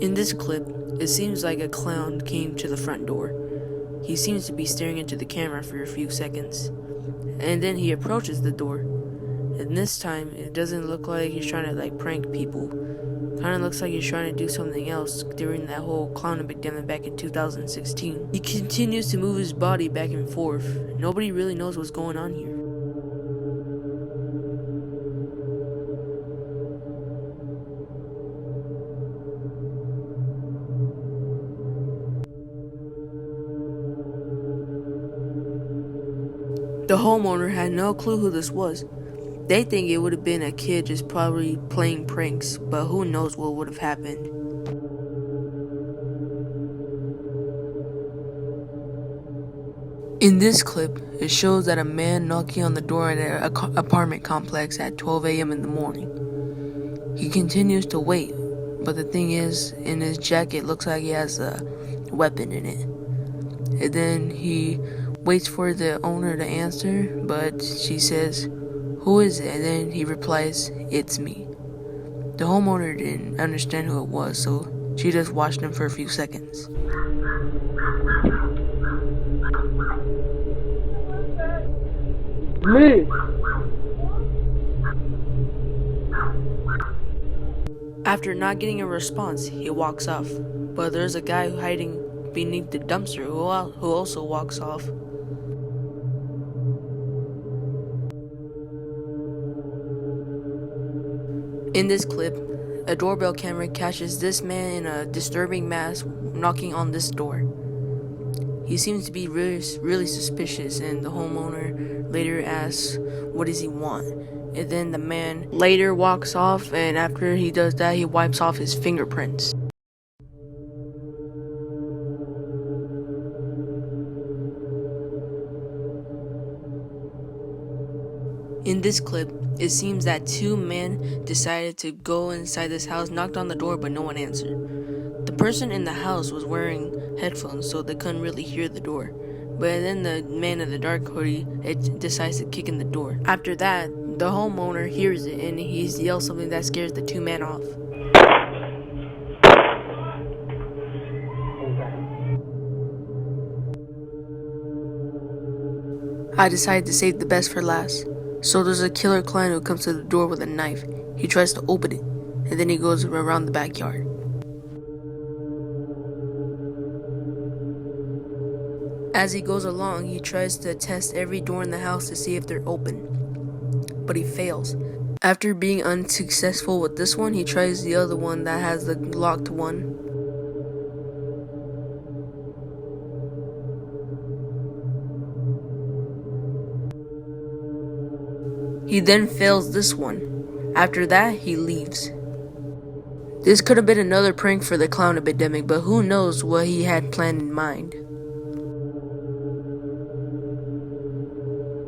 In this clip, it seems like a clown came to the front door. He seems to be staring into the camera for a few seconds, and then he approaches the door. And this time, it doesn't look like he's trying to prank people. Kinda looks like he's trying to do something else during that whole clown epidemic back in 2016. He continues to move his body back and forth. Nobody really knows what's going on here. The homeowner had no clue who this was. They think it would have been a kid just probably playing pranks, but who knows what would have happened. In this clip, it shows that a man knocking on the door at an apartment complex at 12 a.m. in the morning. He continues to wait, but the thing is, in his jacket looks like he has a weapon in it. And then he waits for the owner to answer, but she says, "Who is it?" And then he replies, "It's me." The homeowner didn't understand who it was, so she just watched him for a few seconds. Me. After not getting a response, he walks off, but there's a guy hiding beneath the dumpster who also walks off. In this clip, a doorbell camera catches this man in a disturbing mask knocking on this door. He seems to be really suspicious, and the homeowner later asks, "What does he want?" And then the man later walks off, and after he does that, he wipes off his fingerprints. In this clip, it seems that two men decided to go inside this house, knocked on the door, but no one answered. The person in the house was wearing headphones, so they couldn't really hear the door. But then the man in the dark hoodie decides to kick in the door. After that, the homeowner hears it and he yells something that scares the two men off. I decided to save the best for last. So there's a killer clown who comes to the door with a knife. He tries to open it, and then he goes around the backyard. As he goes along, he tries to test every door in the house to see if they're open, but he fails. After being unsuccessful with this one, he tries the other one that has the locked one. He then fails this one. After that, he leaves. This could have been another prank for the clown epidemic, but who knows what he had planned in mind.